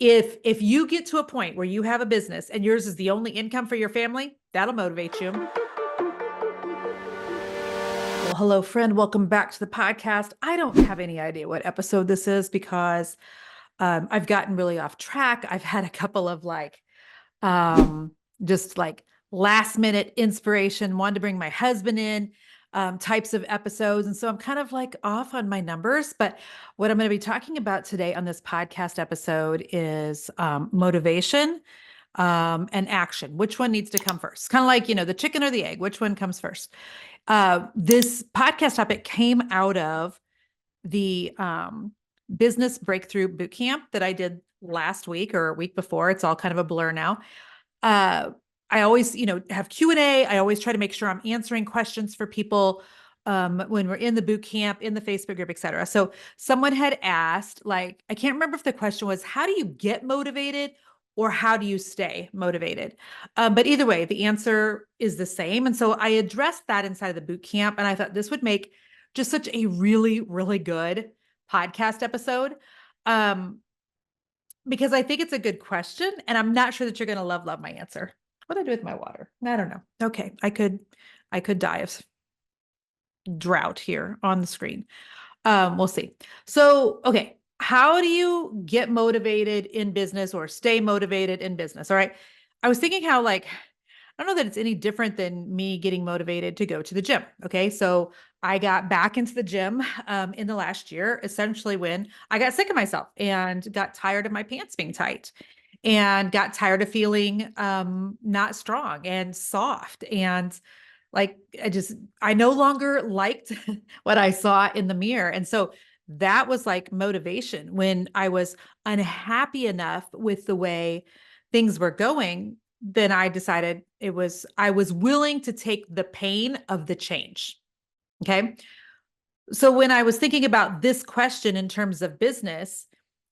If you get to a point where you have a business and yours is the only income for your family, that'll motivate you. Well, hello, friend. Welcome back to the podcast. I don't have any idea what episode this is because I've gotten really off track. I've had a couple of um, just like last minute inspiration, wanted to bring my husband in, types of episodes. And so I'm kind of like off on my numbers. But what I'm going to be talking about today on this podcast episode is motivation and action. Which one needs to come first? Kind of like, the chicken or the egg, which one comes first? This podcast topic came out of the business breakthrough boot camp that I did last week or a week before. It's all kind of a blur now. I always, have Q&A. I always try to make sure I'm answering questions for people when we're in the boot camp, in the Facebook group, et cetera. So someone had asked, I can't remember if the question was, how do you get motivated or how do you stay motivated? But either way, the answer is the same. And so I addressed that inside of the boot camp. And I thought this would make just such a really, really good podcast episode. Because I think it's a good question. And I'm not sure that you're going to love my answer. What do I do with my water? I don't know. Okay. I could die of drought here on the screen. We'll see. So, okay. How do you get motivated in business or stay motivated in business? All right. I was thinking how I don't know that it's any different than me getting motivated to go to the gym. Okay. So I got back into the gym in the last year, essentially when I got sick of myself and got tired of my pants being tight and got tired of feeling not strong and soft. And I no longer liked what I saw in the mirror. And so that was like motivation when I was unhappy enough with the way things were going. Then I decided I was willing to take the pain of the change. Okay. So when I was thinking about this question in terms of business,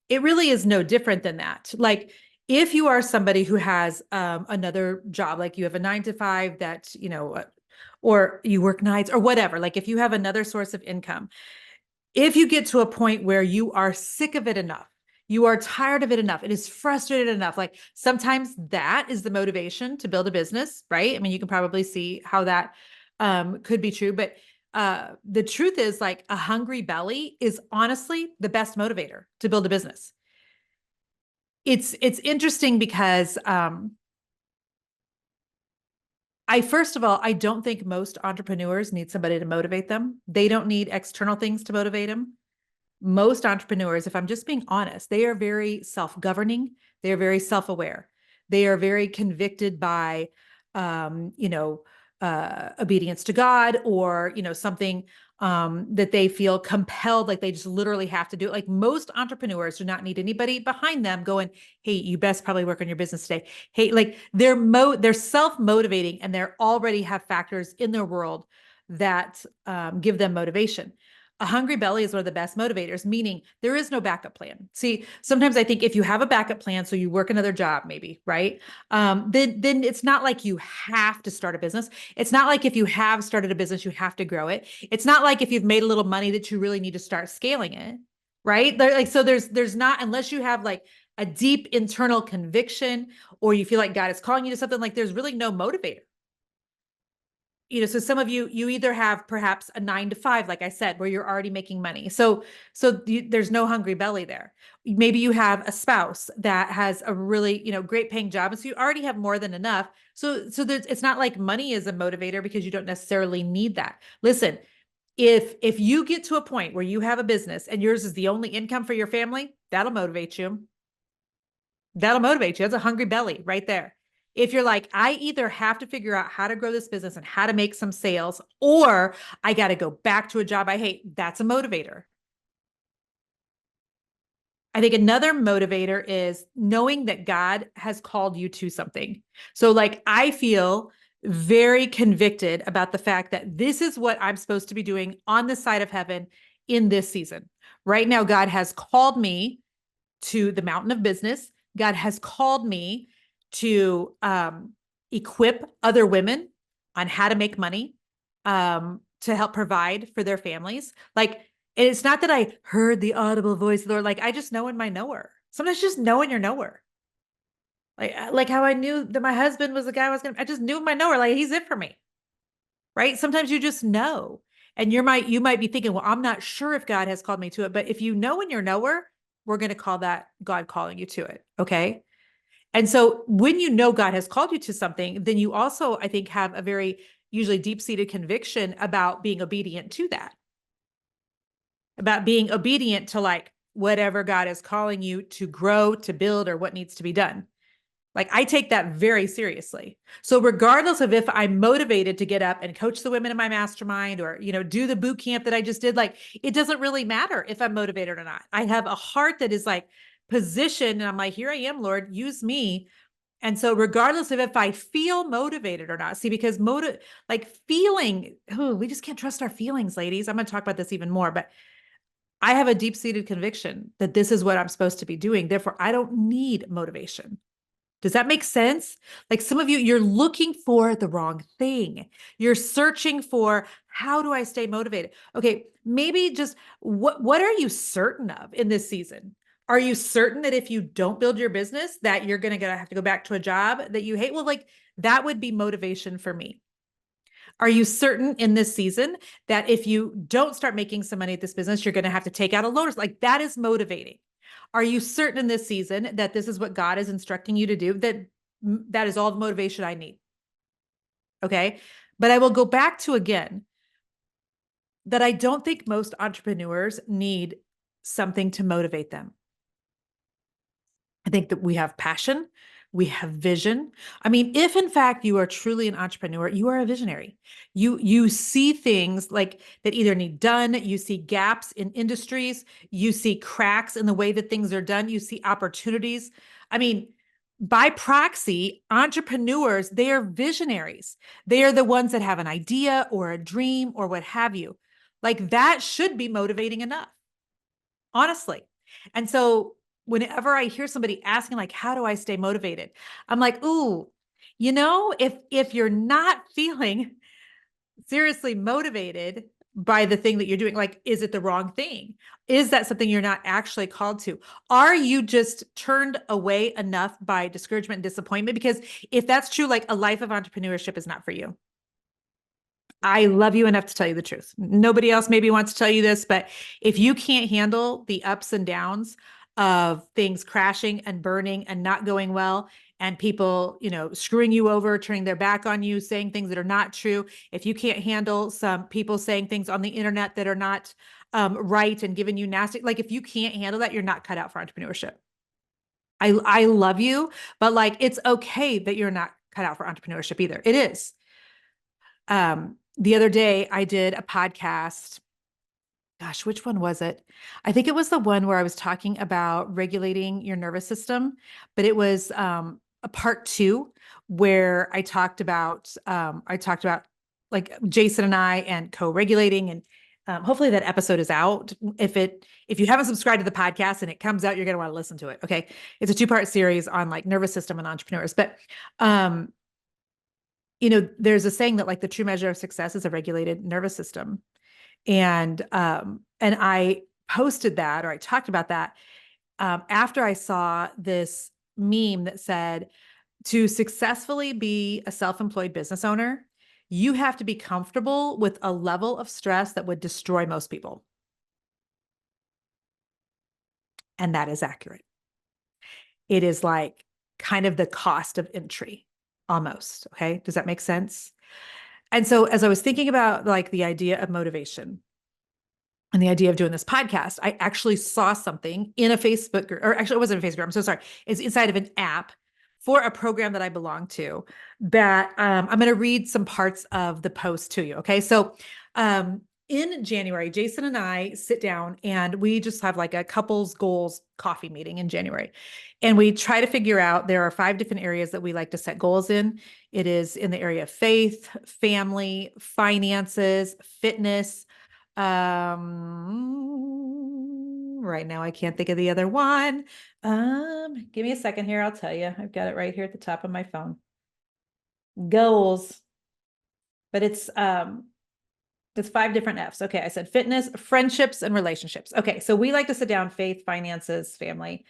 it really is no different than that. Like if you are somebody who has another job, like you have a 9 to 5 that, or you work nights or whatever, like if you have another source of income, if you get to a point where you are sick of it enough, you are tired of it enough, it is frustrated enough, like sometimes that is the motivation to build a business, right? I mean, you can probably see how that could be true, but the truth is like a hungry belly is honestly the best motivator to build a business. It's interesting because first of all, I don't think most entrepreneurs need somebody to motivate them. They don't need external things to motivate them. Most entrepreneurs, if I'm just being honest, they are very self-governing. They are very self-aware. They are very convicted by, obedience to God or, something that they feel compelled, like they just literally have to do it. Like most entrepreneurs do not need anybody behind them going, hey, you best probably work on your business today. Hey, like they're self-motivating and they're already have factors in their world that give them motivation. A hungry belly is one of the best motivators, meaning there is no backup plan. See, sometimes I think if you have a backup plan, so you work another job, maybe, right? Then it's not like you have to start a business. It's not like if you have started a business, you have to grow it. It's not like if you've made a little money that you really need to start scaling it, right? So there's not, unless you have like a deep internal conviction or you feel like God is calling you to something, like there's really no motivator. So some of you either have perhaps a 9 to 5, like I said, where you're already making money. So there's no hungry belly there. Maybe you have a spouse that has a really, great paying job. And so you already have more than enough. So it's not like money is a motivator because you don't necessarily need that. Listen, if you get to a point where you have a business and yours is the only income for your family, that'll motivate you. That'll motivate you. That's a hungry belly right there. If you're like, I either have to figure out how to grow this business and how to make some sales, or I got to go back to a job I hate, that's a motivator. I think another motivator is knowing that God has called you to something. So I feel very convicted about the fact that this is what I'm supposed to be doing on the side of heaven in this season. Right now, God has called me to the mountain of business. God has called me to equip other women on how to make money, to help provide for their families. Like, it's not that I heard the audible voice of the Lord. Like, I just know in my knower. Sometimes you just know in your knower. Like how I knew that my husband was the guy I just knew in my knower, like he's it for me. Right? Sometimes you just know. And you might be thinking, well, I'm not sure if God has called me to it. But if you know in your knower, we're going to call that God calling you to it. Okay. And so when you know God has called you to something, then you also, I think, have a very usually deep-seated conviction about being obedient to that, about being obedient to like whatever God is calling you to grow, to build, or what needs to be done. Like I take that very seriously. So regardless of if I'm motivated to get up and coach the women in my mastermind or, do the boot camp that I just did, like it doesn't really matter if I'm motivated or not. I have a heart that is like positioned and I'm like, here I am, Lord, use me. And so regardless of if I feel motivated or not, see, because like feeling, we just can't trust our feelings, ladies. I'm going to talk about this even more, but I have a deep-seated conviction that this is what I'm supposed to be doing. Therefore, I don't need motivation. Does that make sense? Like some of you, you're looking for the wrong thing. You're searching for how do I stay motivated? Okay, maybe just what are you certain of in this season? Are you certain that if you don't build your business, that you're gonna have to go back to a job that you hate? Well, like that would be motivation for me. Are you certain in this season that if you don't start making some money at this business, you're going to have to take out a loan? Like that is motivating. Are you certain in this season that this is what God is instructing you to do? That is all the motivation I need. Okay. But I will go back to again that I don't think most entrepreneurs need something to motivate them. I think that we have passion, we have vision. I mean, if in fact you are truly an entrepreneur, you are a visionary. You see things like that either need done, you see gaps in industries, you see cracks in the way that things are done, you see opportunities. I mean, by proxy, entrepreneurs, they are visionaries. They are the ones that have an idea or a dream or what have you. Like that should be motivating enough, honestly. And so whenever I hear somebody asking like, how do I stay motivated? I'm like, ooh, if you're not feeling seriously motivated by the thing that you're doing, like, is it the wrong thing? Is that something you're not actually called to? Are you just turned away enough by discouragement and disappointment? Because if that's true, like a life of entrepreneurship is not for you. I love you enough to tell you the truth. Nobody else maybe wants to tell you this, but if you can't handle the ups and downs of things crashing and burning and not going well, and people, screwing you over, turning their back on you, saying things that are not true, if you can't handle some people saying things on the internet that are not right and giving you nasty, like if you can't handle that, you're not cut out for entrepreneurship. I love you, but like it's okay that you're not cut out for entrepreneurship either. It is. The other day I did a podcast. Gosh, which one was it? I think it was the one where I was talking about regulating your nervous system, but it was a part two where I talked about like Jason and I and co-regulating, and hopefully that episode is out. If you haven't subscribed to the podcast and it comes out, you're going to want to listen to it. Okay. It's a 2-part series on like nervous system and entrepreneurs, but um there's a saying that like the true measure of success is a regulated nervous system. And I posted that, or I talked about that, after I saw this meme that said, to successfully be a self-employed business owner, you have to be comfortable with a level of stress that would destroy most people. And that is accurate. It is like kind of the cost of entry almost. Okay. Does that make sense? And so as I was thinking about like the idea of motivation and the idea of doing this podcast, I actually saw something in a Facebook group, or actually it wasn't a Facebook group. I'm so sorry. It's inside of an app for a program that I belong to that I'm going to read some parts of the post to you. Okay. So in January, Jason and I sit down and we just have like a couples goals coffee meeting in January. And we try to figure out, there are 5 different areas that we like to set goals in. It is in the area of faith, family, finances, fitness. Right now I can't think of the other one. Give me a second here. I'll tell you. I've got it right here at the top of my phone. Goals. But it's 5 different F's. Okay, I said fitness, friendships, and relationships. Okay, so we like to sit down: faith, finances, family,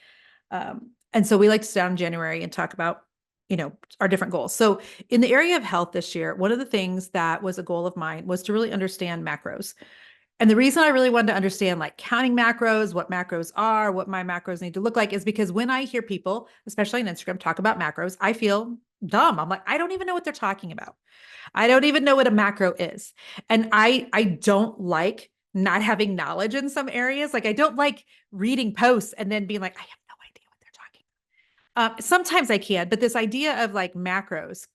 And so we like to sit down in January and talk about, our different goals. So in the area of health this year, one of the things that was a goal of mine was to really understand macros. And the reason I really wanted to understand like counting macros, what macros are, what my macros need to look like is because when I hear people, especially on Instagram, talk about macros, I feel dumb. I'm like, I don't even know what they're talking about. I don't even know what a macro is. And I don't like not having knowledge in some areas. Like I don't like reading posts and then being like, I have no idea what they're talking about. Sometimes I can, but this idea of like macros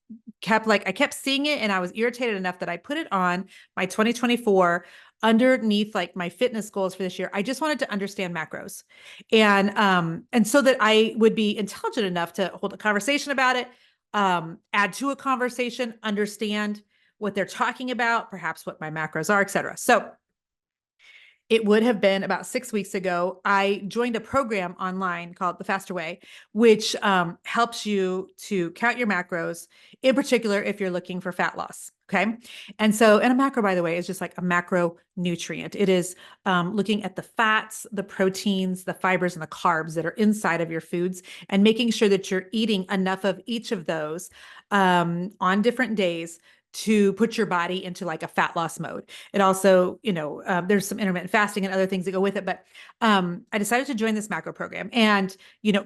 I kept seeing it and I was irritated enough that I put it on my 2024 underneath like my fitness goals for this year. I just wanted to understand macros and so that I would be intelligent enough to hold a conversation about it, add to a conversation, understand what they're talking about, perhaps what my macros are, et cetera. So it would have been about 6 weeks ago, I joined a program online called The Faster Way, which helps you to count your macros, in particular, if you're looking for fat loss. Okay. And a macro, by the way, is just like a macronutrient. It is looking at the fats, the proteins, the fibers, and the carbs that are inside of your foods and making sure that you're eating enough of each of those on different days to put your body into like a fat loss mode. It also, there's some intermittent fasting and other things that go with it. But I decided to join this macro program and,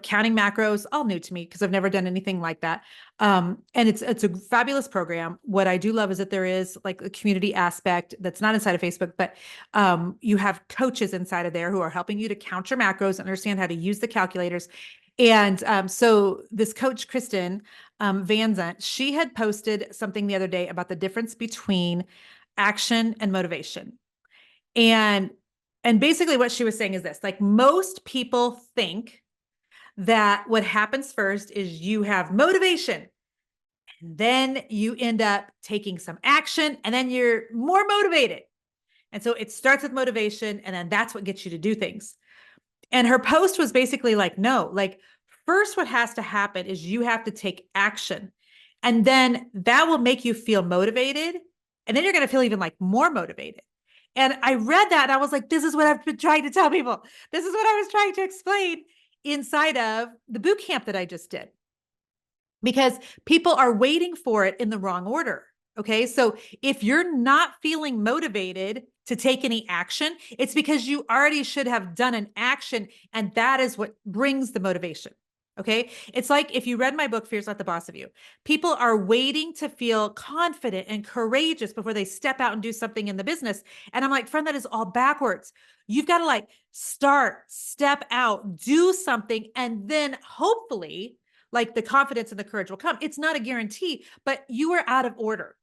counting macros, all new to me because I've never done anything like that. And it's a fabulous program. What I do love is that there is like a community aspect that's not inside of Facebook, but you have coaches inside of there who are helping you to count your macros, understand how to use the calculators. And so this coach, Kristen Van Zant, she had posted something the other day about the difference between action and motivation. And basically what she was saying is this, like most people think that what happens first is you have motivation, and then you end up taking some action, and then you're more motivated. And so it starts with motivation, and then that's what gets you to do things. And her post was basically like, no, like first what has to happen is you have to take action. And then that will make you feel motivated. And then you're going to feel even like more motivated. And I read that and I was like, this is what I've been trying to tell people. This is what I was trying to explain inside of the boot camp that I just did. Because people are waiting for it in the wrong order. Okay. So if you're not feeling motivated to take any action, it's because you already should have done an action. And that is what brings the motivation. Okay. It's like if you read my book, Fear's Not the Boss of You, people are waiting to feel confident and courageous before they step out and do something in the business. And I'm like, friend, that is all backwards. You've got to like start, step out, do something. And then hopefully, like the confidence and the courage will come. It's not a guarantee, but you are out of order.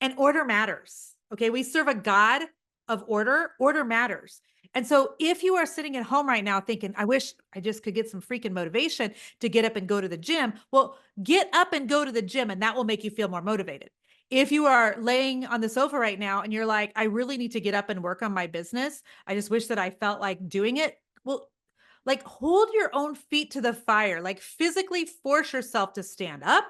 And order matters. Okay. We serve a God of order. Order matters. And so if you are sitting at home right now thinking, I wish I just could get some freaking motivation to get up and go to the gym. Well, get up and go to the gym and that will make you feel more motivated. If you are laying on the sofa right now and you're like, I really need to get up and work on my business. I just wish that I felt like doing it. Well, like hold your own feet to the fire, like physically force yourself to stand up,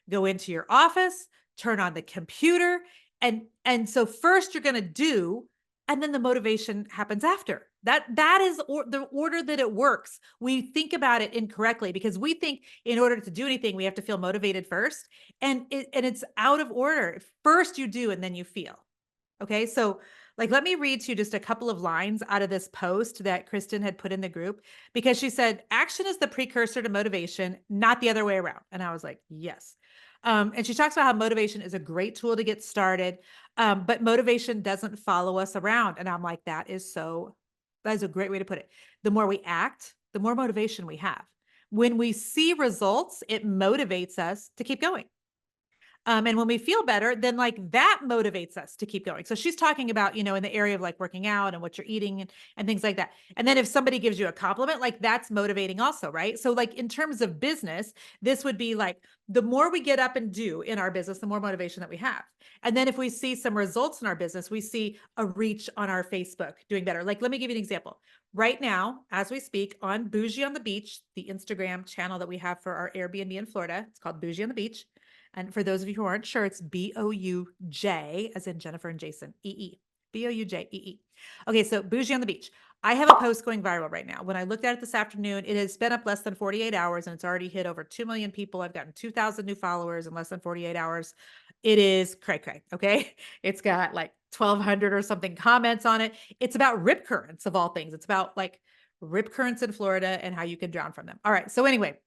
go into your office, turn on the computer. And so first you're going to do, and then the motivation happens after. That is the order that it works. We think about it incorrectly because we think in order to do anything, we have to feel motivated first. And it's out of order. First you do, and then you feel. Okay. So like, let me read to you just a couple of lines out of this post that Kristen had put in the group, because she said, action is the precursor to motivation, not the other way around. And I was like, yes. And she talks about how motivation is a great tool to get started. But motivation doesn't follow us around. And I'm like, that is a great way to put it. The more we act, the more motivation we have. When we see results, it motivates us to keep going. And when we feel better, then like that motivates us to keep going. So she's talking about, in the area of like working out and what you're eating and things like that. And then if somebody gives you a compliment, like that's motivating also, right? So like in terms of business, this would be like the more we get up and do in our business, the more motivation that we have. And then if we see some results in our business, we see a reach on our Facebook doing better. Like, let me give you an example. Right now, as we speak on Bougie on the Beach, the Instagram channel that we have for our Airbnb in Florida, it's called Bougie on the Beach. And for those of you who aren't sure, it's Bouj, as in Jennifer and Jason, EE. Boujee. Okay, so Bougie on the Beach. I have a post going viral right now. When I looked at it this afternoon, it has been up less than 48 hours and it's already hit over 2 million people. I've gotten 2,000 new followers in less than 48 hours. It is cray cray. Okay. It's got like 1,200 or something comments on it. It's about rip currents of all things. It's about like rip currents in Florida and how you can drown from them. All right. So, anyway,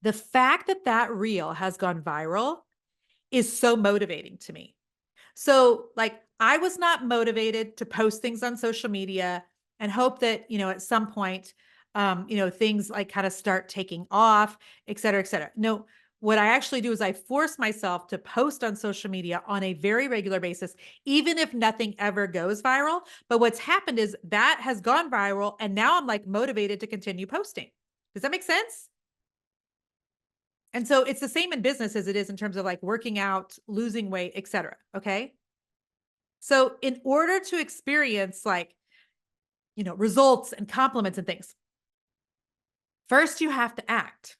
the fact that that reel has gone viral is so motivating to me. So, like, I was not motivated to post things on social media and hope that, at some point, things like kind of start taking off, et cetera, et cetera. No, what I actually do is I force myself to post on social media on a very regular basis, even if nothing ever goes viral. But what's happened is that has gone viral. And now I'm like motivated to continue posting. Does that make sense? And so it's the same in business as it is in terms of like working out, losing weight, et cetera. Okay. So in order to experience like, results and compliments and things, first you have to act.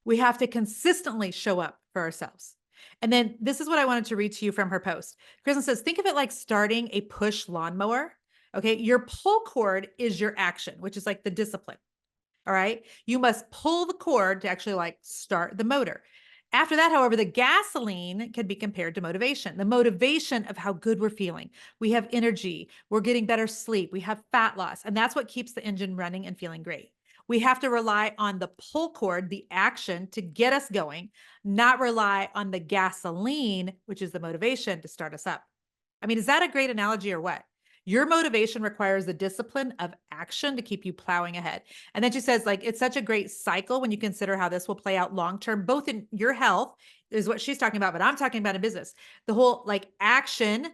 We have to consistently show up for ourselves. And then this is what I wanted to read to you from her post. Kristen says, think of it like starting a push lawnmower. Okay. Your pull cord is your action, which is like the discipline. All right. You must pull the cord to actually like start the motor. After that, however, the gasoline can be compared to motivation, the motivation of how good we're feeling. We have energy, we're getting better sleep, we have fat loss, and that's what keeps the engine running and feeling great. We have to rely on the pull cord, the action to get us going, not rely on the gasoline, which is the motivation to start us up. I mean, is that a great analogy or what? Your motivation requires the discipline of action to keep you plowing ahead. And then she says, like, it's such a great cycle when you consider how this will play out long term, both in your health, is what she's talking about, but I'm talking about in business. The whole like action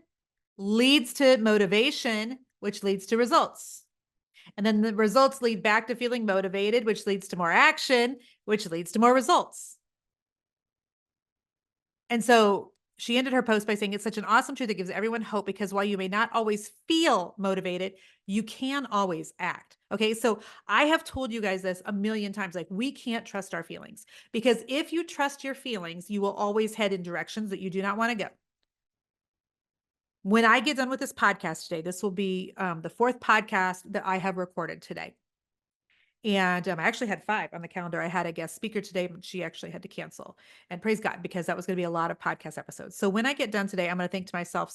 leads to motivation, which leads to results. And then the results lead back to feeling motivated, which leads to more action, which leads to more results. And so she ended her post by saying, it's such an awesome truth that gives everyone hope because while you may not always feel motivated, you can always act. Okay. So I have told you guys this a million times, like we can't trust our feelings because if you trust your feelings, you will always head in directions that you do not want to go. When I get done with this podcast today, this will be the fourth podcast that I have recorded today. And I actually had 5 on the calendar. I had a guest speaker today, but she actually had to cancel. And praise God, because that was going to be a lot of podcast episodes. So when I get done today, I'm going to think to myself,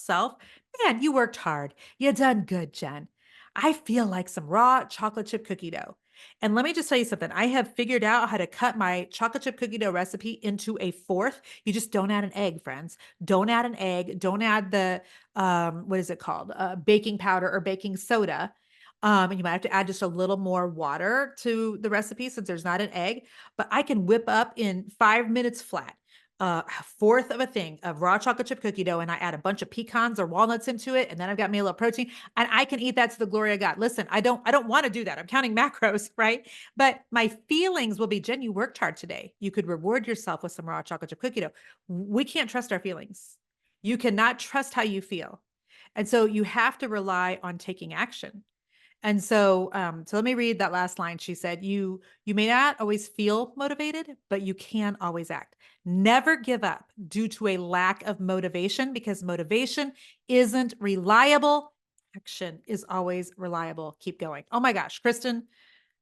man, you worked hard. You done good, Jen. I feel like some raw chocolate chip cookie dough. And let me just tell you something. I have figured out how to cut my chocolate chip cookie dough recipe into a fourth. You just don't add an egg, friends. Don't add an egg. Don't add the, what is it called? Baking powder or baking soda. And you might have to add just a little more water to the recipe since there's not an egg, but I can whip up in 5 minutes flat, a fourth of a thing of raw chocolate chip cookie dough. And I add a bunch of pecans or walnuts into it. And then I've got me a little protein and I can eat that to the glory of God. Listen, I don't want to do that. I'm counting macros, right? But my feelings will be, Jen, you worked hard today. You could reward yourself with some raw chocolate chip cookie dough. We can't trust our feelings. You cannot trust how you feel. And so you have to rely on taking action. And so let me read that last line. She said, you may not always feel motivated, but you can always act. Never give up due to a lack of motivation because motivation isn't reliable. Action is always reliable. Keep going. Oh my gosh, Kristen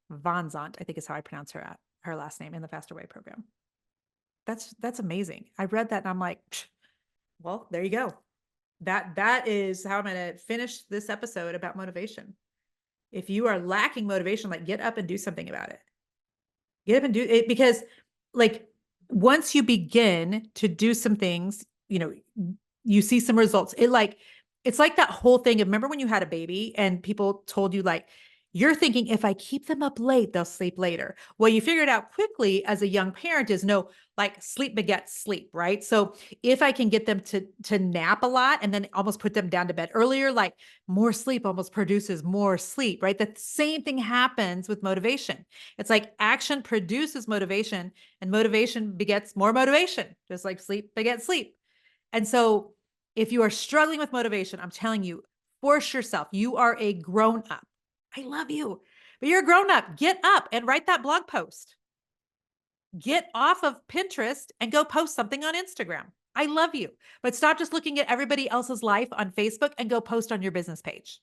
Von Zant, I think is how I pronounce her last name in the Faster Way program. That's amazing. I read that and I'm like, well, there you go. That is how I'm going to finish this episode about motivation. If you are lacking motivation, like get up and do something about it. Get up and do it because like once you begin to do some things, you see some results. It's like that whole thing. Remember when you had a baby and people told you like, you're thinking if I keep them up late, they'll sleep later. Well, you figured out quickly as a young parent is no, like sleep begets sleep, right? So if I can get them to nap a lot and then almost put them down to bed earlier, like more sleep almost produces more sleep, right? The same thing happens with motivation. It's like action produces motivation and motivation begets more motivation, just like sleep begets sleep. And so if you are struggling with motivation, I'm telling you, force yourself. You are a grown up. I love you, but you're a grown up. Get up and write that blog post. Get off of Pinterest and go post something on Instagram. I love you, but stop just looking at everybody else's life on Facebook and go post on your business page.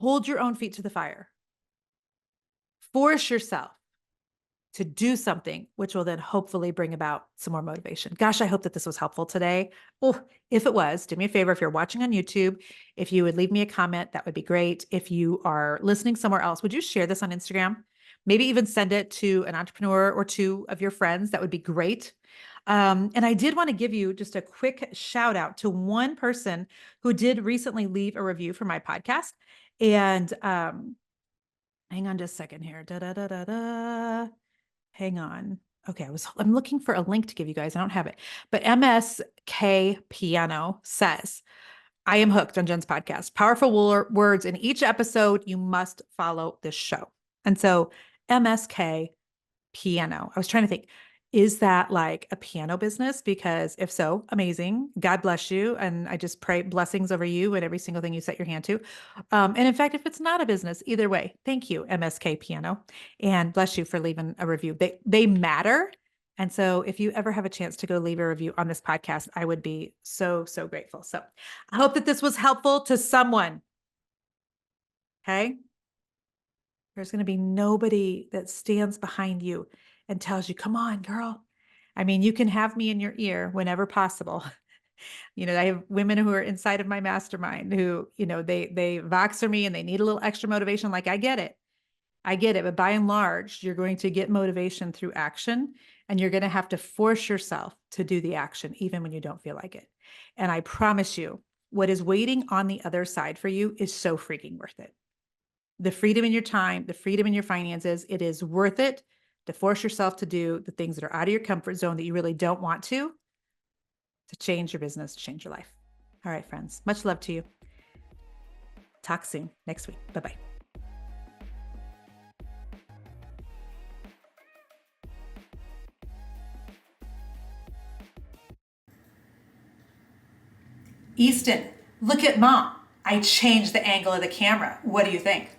hold your own feet to the fire. Force yourself to do something, which will then hopefully bring about some more motivation. Gosh, I hope that this was helpful today. Oh, if it was, do me a favor. If you're watching on YouTube, if you would leave me a comment, that would be great. If you are listening somewhere else, would you share this on Instagram? Maybe even send it to an entrepreneur or two of your friends. That would be great. And I did want to give you just a quick shout out to one person who did recently leave a review for my podcast. And hang on just a second here. Da, da, da, da, da. Hang on. Okay, I'm looking for a link to give you guys. I don't have it. But MSK Piano says, I am hooked on Jen's podcast. Powerful words in each episode. You must follow this show. And so MSK Piano. I was trying to think, is that like a piano business? Because if so, amazing. God bless you. And I just pray blessings over you and every single thing you set your hand to. And in fact, if it's not a business, either way, thank you, MSK Piano. And bless you for leaving a review. They matter. And so if you ever have a chance to go leave a review on this podcast, I would be so, so grateful. So I hope that this was helpful to someone. Okay. There's going to be nobody that stands behind you and tells you, come on, girl. I mean, you can have me in your ear whenever possible. I have women who are inside of my mastermind who, they Voxer me and they need a little extra motivation. Like, I get it. I get it. But by and large, you're going to get motivation through action, and you're going to have to force yourself to do the action, even when you don't feel like it. And I promise you, what is waiting on the other side for you is so freaking worth it. The freedom in your time, the freedom in your finances, it is worth it to force yourself to do the things that are out of your comfort zone that you really don't want to change your business, to change your life. All right, friends, much love to you. Talk soon next week. Bye-bye. Easton, look at mom. I changed the angle of the camera. What do you think?